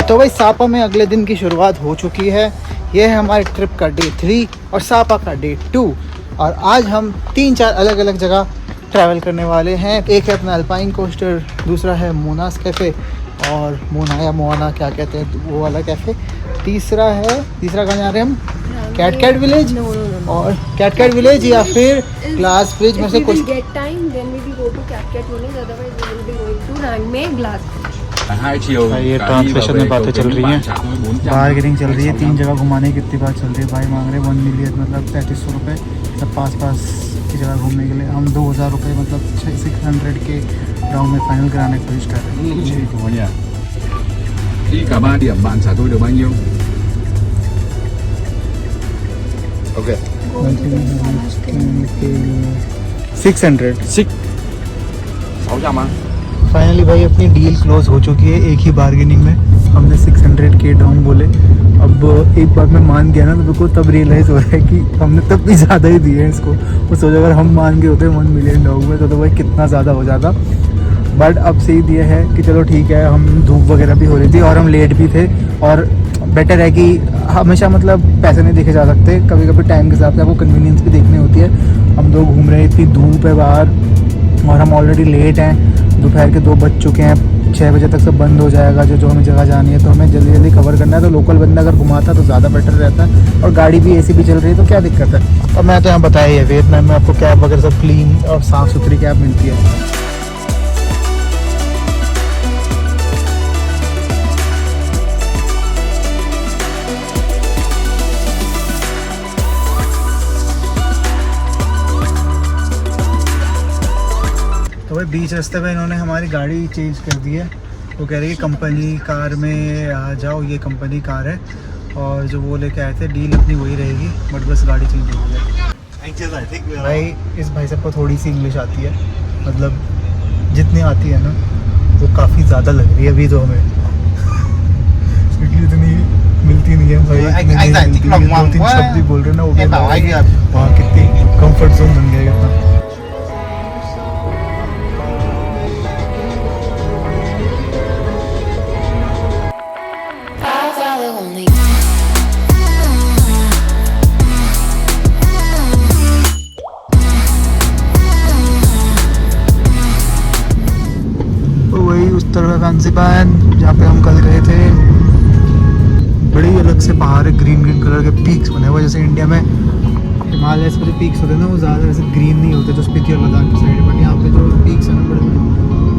तो भाई सापा में अगले दिन की शुरुआत हो चुकी है। ये है हमारे ट्रिप का डे 3 और सापा का डे 2। और आज हम 3-4 अलग अलग जगह ट्रैवल करने वाले हैं। एक है अपना अल्पाइन कोस्टर, दूसरा है मोनास कैफ़े और मोना या मोना क्या कहते हैं वो वाला कैफ़े, तीसरा कहाँ जा रहे हैं हम, कैट विलेज और कैट विलेज या फिर ग्लास ब्रिज में से कुछ। ये ट्रांसलेशन में बातें चल रही हैं, बार्गेनिंग चल रही है। 3 जगह घुमाने की कितनी बात चल रही है। भाई मांग रहे 1 मिलियन मतलब 3300 रुपये सब पास की जगह घूमने के लिए। हम 2000 रुपये मतलब 600 के डाउन में फाइनल कराने की कोशिश कर रहे हैं। Đi cả 3 điểm bạn trả tôi được bao nhiêu? Ok. 600 600 á? Finally भाई अपनी डील क्लोज हो चुकी है। एक ही बार्गेनिंग में हमने 600 के डाउन बोले। अब एक बार मैं मान गया ना तो मेरे को तब रियलाइज़ हो रहा है कि हमने तब भी ज़्यादा ही दिए हैं इसको। वो सोचा अगर हम मान गए होते 1 मिलियन डाउन में तो भाई कितना ज़्यादा हो जाता। बट अब सही दिया है कि चलो ठीक है। हम धूप वगैरह भी हो रही थी और हम लेट भी थे और बेटर है कि हमेशा मतलब पैसे नहीं देखे जा सकते, कभी कभी टाइम के हिसाब से आपको कन्वीनियंस भी देखनी होती है। हम लोग घूम रहे हैं, इतनी धूप है बाहर और हम ऑलरेडी लेट हैं। दोपहर के 2 बज चुके हैं, 6 बजे तक सब बंद हो जाएगा जो हमें जगह जानी है। तो हमें जल्दी जल्दी कवर करना है। तो लोकल बंदा अगर घुमाता तो ज़्यादा बेटर रहता है और गाड़ी भी ऐसी भी चल रही है तो क्या दिक्कत है। और मैं तो यहाँ बताया ही है वियतनाम में आपको कैब वगैरह सब क्लीन और साफ़ सुथरी कैब मिलती है। तो भाई बीच रास्ते में इन्होंने हमारी गाड़ी चेंज कर दी है। वो कह रहे हैं कि कंपनी कार में आ जाओ, ये कंपनी कार है और जो वो लेके आए थे डील अपनी वही रहेगी बट बस गाड़ी चेंज हो गई है। भाई इस भाई साहब को थोड़ी सी इंग्लिश आती है, मतलब जितनी आती है ना वो काफ़ी ज़्यादा लग रही है अभी तो हमें, क्योंकि इतनी मिलती नहीं है भाई। 2-3 शब्द ही बोल रहे ना वहाँ कितनी कम्फर्ट जोन बन गया कितना। ज़ांज़िबार जहाँ पे हम कल गए थे, बड़ी अलग से पहाड़ है, ग्रीन कलर के पीक्स बने हुए। जैसे इंडिया में हिमालय पे जो पीक्स होते हैं ना वो ज़्यादा वैसे ग्रीन नहीं होते जो स्पीति और लद्दाख की साइड, बट यहाँ पे जो पीक्स हैं ना बड़े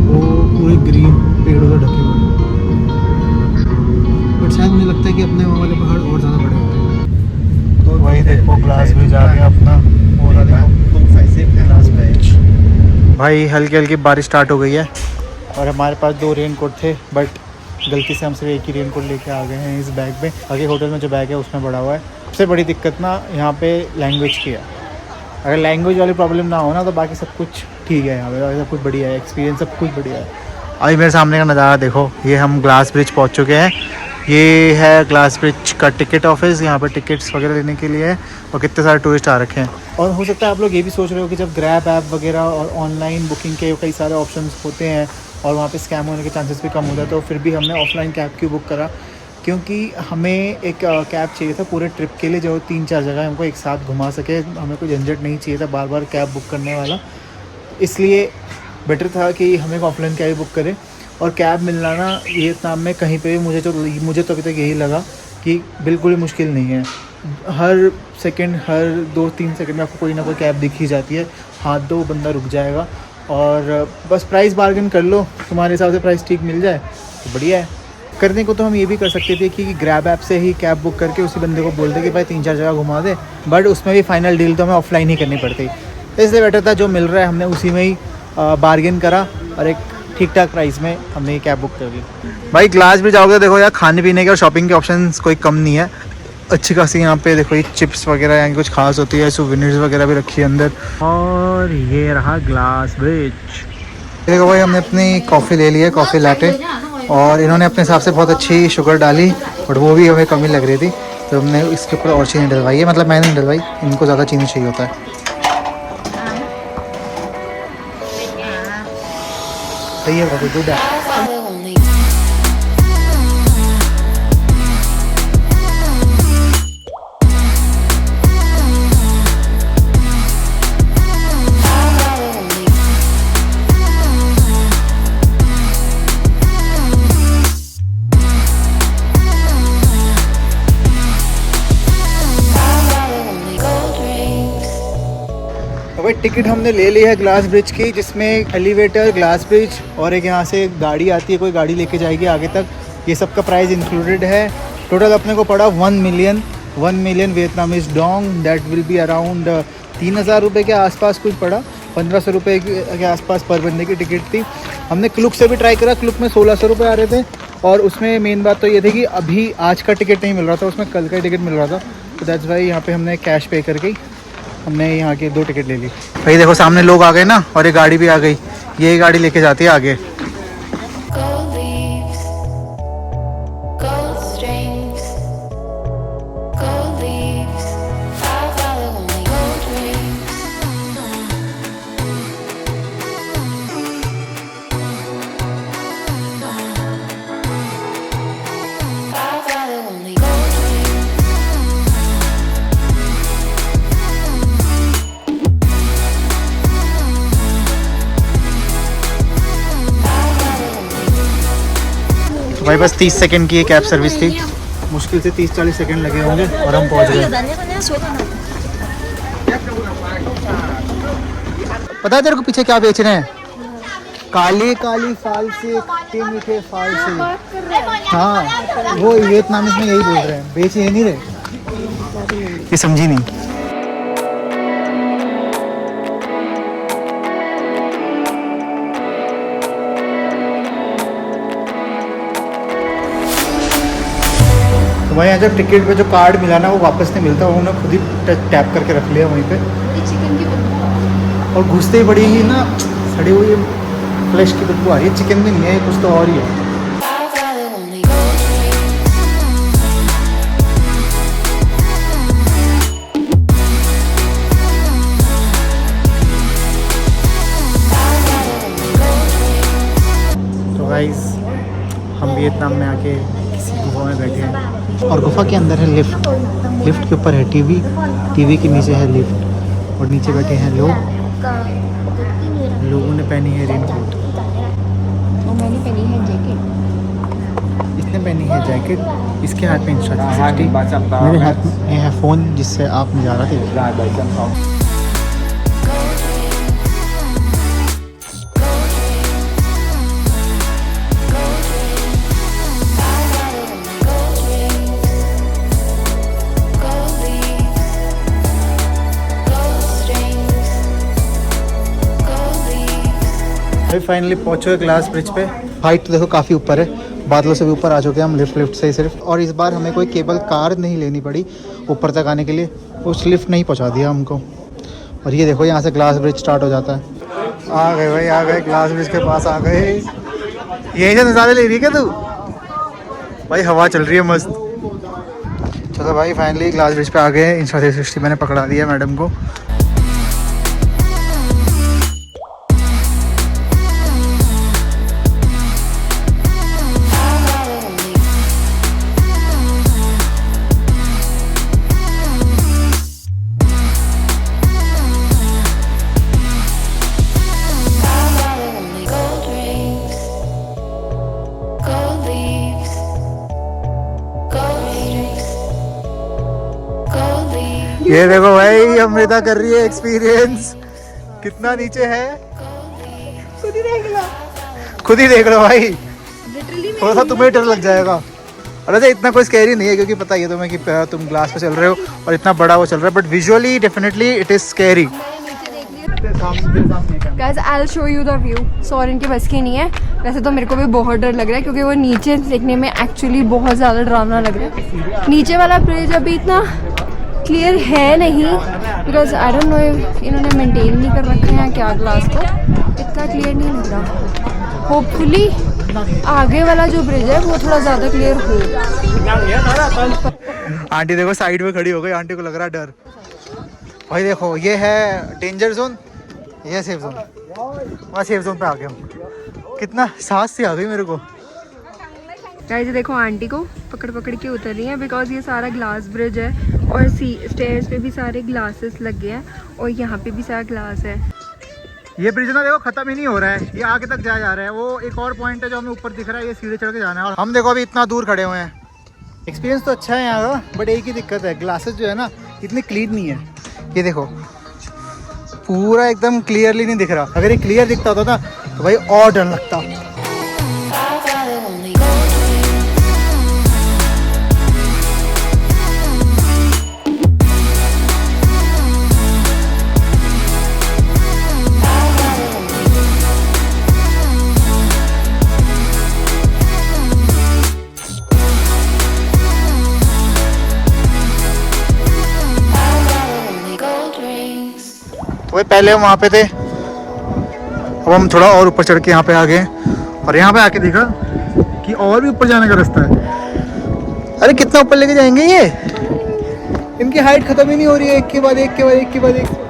वो पूरे ग्रीन पेड़ों से ढके हुए हैं। बट शायद मुझे लगता है कि अपने वहाँ वाले पहाड़ और ज़्यादा बड़े होते हैं। तो वही देखो ग्लास ब्रिज आ गया अपना, और ग्लास ब्रिज। भाई हल्की हल्की बारिश स्टार्ट हो गई है और हमारे पास 2 रेनकोट थे बट गलती से हम सिर्फ एक ही रेनकोट लेके आ गए हैं इस बैग में। आगे होटल में जो बैग है उसमें पड़ा हुआ है। सबसे बड़ी दिक्कत ना यहाँ पे लैंग्वेज की है। अगर लैंग्वेज वाली प्रॉब्लम ना हो ना तो बाकी सब कुछ ठीक है। यहाँ पे सब कुछ बढ़िया है, एक्सपीरियंस सब कुछ बढ़िया है। अभी मेरे सामने का नज़ारा देखो, ये हम ग्लास ब्रिज पहुँच चुके हैं। ये है ग्लास ब्रिज का टिकट ऑफिस, यहाँ पर टिकट्स वगैरह लेने के लिए है और कितने सारे टूरिस्ट आ रखे हैं। और हो सकता है आप लोग ये भी सोच रहे हो कि जब ग्रैब ऐप वगैरह और ऑनलाइन बुकिंग के कई सारे ऑप्शंस होते हैं और वहाँ पे स्कैम होने के चांसेस भी कम होता है, तो फिर भी हमने ऑफलाइन कैब क्यों बुक करा, क्योंकि हमें एक कैब चाहिए था पूरे ट्रिप के लिए जो 3-4 जगह हमको एक साथ घुमा सके। हमें कोई झंझट नहीं चाहिए था बार बार कैब बुक करने वाला, इसलिए बेटर था कि हमें एक ऑफलाइन कैब बुक करें। और कैब मिलना ना वियतनाम में कहीं पे भी मुझे तो अभी तक यही लगा कि बिल्कुल ही मुश्किल नहीं है। हर सेकंड, हर 2-3 सेकंड में आपको कोई ना कोई कैब दिख ही जाती है। हाथ दो बंदा रुक जाएगा और बस प्राइस बार्गेन कर लो, तुम्हारे हिसाब से प्राइस ठीक मिल जाए तो बढ़िया है। करने को तो हम ये भी कर सकते थे कि ग्रैब ऐप से ही कैब बुक करके उसी बंदे को बोल दे कि भाई 3-4 जगह घुमा दे, बट उसमें भी फाइनल डील तो हमें ऑफलाइन ही करनी पड़ती। इसलिए बेटर था जो मिल रहा है हमने उसी में ही बार्गेन करा और एक ठीक ठाक प्राइस में हमने ये कैब बुक कर ली। भाई ग्लास ब्रिज जाओगे देखो यार, खाने पीने के और शॉपिंग के ऑप्शंस कोई कम नहीं है। अच्छी खासी यहाँ पे देखो, ये चिप्स वगैरह यहाँ कुछ खास होती है, सोवेनिर्स वगैरह भी रखी है अंदर। और ये रहा ग्लास ब्रिज। देखो भाई हमने अपनी कॉफ़ी ले ली है, कॉफ़ी लैटे, और इन्होंने अपने हिसाब से बहुत अच्छी शुगर डाली बट वो भी हमें कमी लग रही थी तो हमने इसके ऊपर और चीनी डलवाई है। मतलब मैंने नहीं डलवाई, इनको ज़्यादा चीनी चाहिए होता है। सही है, बहुत गुड है। टिकट हमने ले ली है ग्लास ब्रिज की, जिसमें एलिवेटर, ग्लास ब्रिज और एक यहाँ से गाड़ी आती है, कोई गाड़ी लेके जाएगी आगे तक। ये सब का प्राइस इंक्लूडेड है। टोटल अपने को पड़ा 1 million Vietnamese Dong, that will be around 3000 रुपये के आसपास कुछ पड़ा। 1500 रुपये के आसपास पर बंदे की टिकट थी। हमने क्लुक से भी ट्राई करा, क्लुक में 1600 रुपये आ रहे थे। और उसमें मेन बात तो ये थी कि अभी आज का टिकट नहीं मिल रहा था, उसमें कल का टिकट मिल रहा था। तो दैट्स वाई यहाँ पे हमने कैश पे करके हमने यहाँ के 2 टिकट ले ली। भाई देखो सामने लोग आ गए ना, और एक गाड़ी भी आ गई। ये गाड़ी लेके जाती है आगे। भाई बस 30 सेकंड की ये कैब सर्विस थी, मुश्किल से 30-40 सेकंड लगे होंगे और हम पहुंच गए। पता है तेरे को पीछे क्या बेच रहे हैं? काली काली फाल से, खट्टे मीठे फाल से। हाँ वो वियतनामीज में यही बोल रहे हैं, बेच ये नहीं रहे। ये समझी नहीं। वहीं यहाँ जब टिकट पे जो कार्ड मिला ना वो वापस नहीं मिलता, वो उन्होंने खुद ही टैप करके रख लिया वहीं पे। चिकन की बदबू और घुसते ही बड़ी ही ना सड़ी हुई फ्लैश की बदबू आ रही है। चिकन भी नहीं है, कुछ तो और ही है। तो गाइस हम वियतनाम में आके गुफा में बैठे हैं, और गुफा के अंदर है लिफ्ट। लिफ्ट के ऊपर है टीवी, टीवी के नीचे है लिफ्ट, और नीचे बैठे हैं लोग। लोगों ने पहनी है रेनकोट, और मैंने पहनी है जैकेट। इसने पहनी है जैकेट, इसके हाथ में इंस्ट्रा, मेरे हाथ में है फ़ोन जिससे आप नज़ारा देखिए। फाइनली पहुंचे ग्लास ब्रिज पे। हाइट तो देखो काफ़ी ऊपर है, बादलों से भी ऊपर आ चुके हैं हम लिफ्ट से ही सिर्फ। और इस बार हमें कोई केबल कार नहीं लेनी पड़ी ऊपर तक आने के लिए, उस लिफ्ट ने ही पहुंचा दिया हमको। और ये देखो यहाँ से ग्लास ब्रिज स्टार्ट हो जाता है। आ गए भाई, आ गए ग्लास ब्रिज के पास आ गए। यहीं से नज़ारे ले रही है क्या तू? भाई हवा चल रही है मस्त। चलो भाई फाइनली ग्लास ब्रिज पे आ गए। इंस्टा360 मैंने पकड़ा दिया मैडम को। ये देखो भाई अमृता कर रही है एक्सपीरियंस, कितना नीचे है खुद ही देख लो भाई। थोड़ा सा तुम्हें डर लग जाएगा। और अच्छा इतना कोई स्कैरी नहीं है, क्योंकि पता ही है तुम्हें कि तुम ग्लास पे चल रहे हो और इतना बड़ा वो चल रहा है, but visually definitely it is scary. Guys I will show you the view. Sorry इनके बस की नहीं है। वैसे तो मेरे को भी बहुत डर लग रहा है, क्योंकि वो नीचे देखने में एक्चुअली बहुत ज़्यादा डरावना लग रहा है। नीचे वाला ब्रिज अभी इतना क्लियर है नहीं, बिकॉज आई डोंट नो इन्होंने मेंटेन नहीं कर रखा है क्या ग्लास को, इतना क्लियर नहीं लग रहा। होपफुली आगे वाला जो ब्रिज है वो थोड़ा ज़्यादा क्लियर हो। आंटी देखो साइड में खड़ी हो गई, आंटी को लग रहा है डर। भाई देखो ये है डेंजर जोन, ये सेफ जोन। वहाँ सेफ जोन पे आ गए हम। कितना सांस से आ गई मेरे को। गाइस देखो आंटी को पकड़ पकड़ के उतर रही है, बिकॉज ये सारा ग्लास ब्रिज है और स्टेयर्स पे भी सारे ग्लासेस लगे हैं और यहाँ पे भी सारा ग्लास है। ये ब्रिज ना देखो खत्म ही नहीं हो रहा है, ये आगे तक जाया जा रहा है। वो एक और पॉइंट है जो हमें ऊपर दिख रहा है, ये सीढ़ी चढ़ के जाना है। और हम देखो अभी इतना दूर खड़े हुए हैं। एक्सपीरियंस तो अच्छा है यहाँ का, बट एक ही दिक्कत है, ग्लासेस जो है ना इतनी क्लीन नहीं है। ये देखो पूरा एकदम क्लियरली नहीं दिख रहा। अगर ये क्लियर दिखता होता ना तो भाई और डर लगता। वही पहले हम वहाँ पे थे, अब हम थोड़ा और ऊपर चढ़ के यहाँ पे आ गए और यहाँ पे आके देखा कि और भी ऊपर जाने का रास्ता है। अरे कितना ऊपर लेके जाएंगे ये, इनकी हाइट खत्म ही नहीं हो रही है, एक के बाद एक के बाद एक के बाद एक।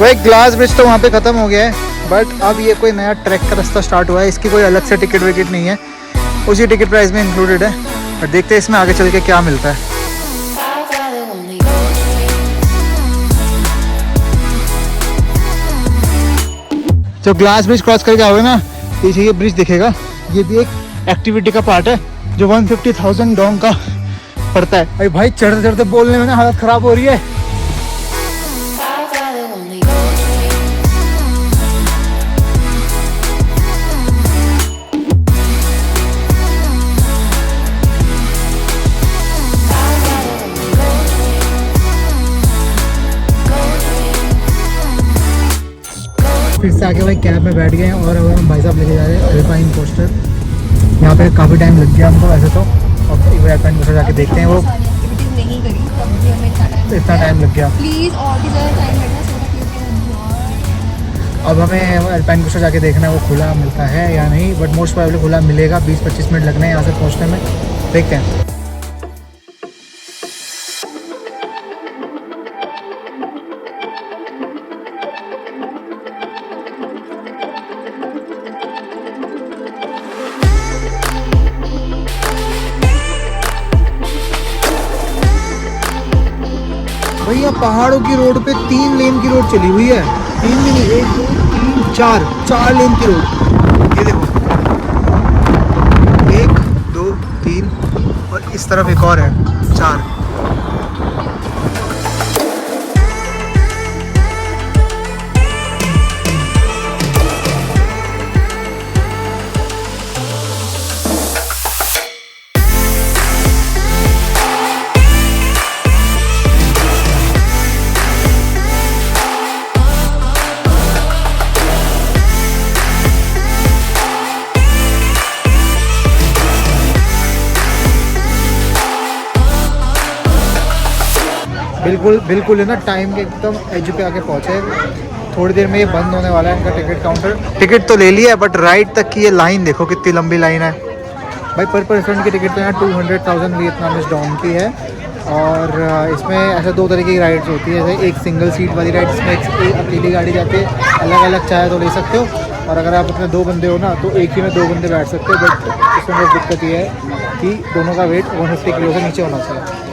वही ग्लास ब्रिज तो वहाँ पे ख़त्म हो गया है, बट अब ये कोई नया ट्रैक का रास्ता स्टार्ट हुआ है। इसकी कोई अलग से टिकट विकेट नहीं है, उसी टिकट प्राइस में इंक्लूडेड है। और देखते हैं इसमें आगे चल के क्या मिलता है। जब ग्लास ब्रिज क्रॉस करके आओगे ना, पीछे ये ब्रिज दिखेगा, ये भी एक एक्टिविटी का पार्ट है जो 150,000 डोंग का पड़ता है। अरे भाई चढ़ते चढ़ते बोलने में ना हालत ख़राब हो रही है। फिर से आके भाई कैब में बैठ गए हैं और अब हम भाई साहब लेके जा रहे हैं अल्पाइन कोस्टर। यहाँ पे काफ़ी टाइम लग गया हमको वैसे तो, अब एक बार अल्पाइन कोस्टर जाके देखते हैं। वो नहीं करी तब भी हमें इतना टाइम लग गया। प्लीज और भी ज़्यादा टाइम लगना सो अब हमें अल्पाइन कोस्टर जाके देखना है वो खुला मिलता है या नहीं, बट मोस्ट प्रोबेबली खुला मिलेगा। 20-25 मिनट लगने हैं यहाँ से पहुँचने में, देखते हैं। भैया पहाड़ों की रोड पे 3 लेन की रोड चली हुई है, 3 भी नहीं, 1 2 3 4 लेन की रोड। ये देखो 1 2 3 और इस तरफ एक और है 4। बिल्कुल है ना, टाइम के एकदम एज पे आके पहुँचे। थोड़ी देर में ये बंद होने वाला है इनका टिकट काउंटर। टिकट तो ले लिया है, बट राइट तक की ये लाइन देखो कितनी लंबी लाइन है भाई। पर पर्सन की टिकट तो यहाँ 200,000 वियतनामीज डॉन की है। और इसमें ऐसे 2 तरीके की राइड्स होती है। जैसे एक सिंगल सीट वाली राइड, इसमें एक अकेली गाड़ी जाती है, अलग अलग चाहे तो ले सकते हो। और अगर आप अपने 2 बंदे हो ना तो एक ही में 2 बंदे बैठ सकते हो। बट इसमें बस दिक्कत ये है कि दोनों का वेट 150 किलो से नीचे होना चाहिए।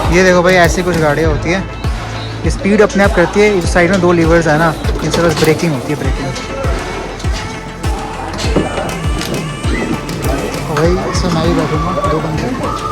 ये देखो भाई, ऐसी कुछ गाड़ियाँ होती हैं, स्पीड अपने आप करती है। इस साइड में 2 लीवर्स है ना, इनसे बस ब्रेकिंग होती है, ब्रेकिंग। भाई इसमें मैं ही बैठूँगा, 2 बंदे।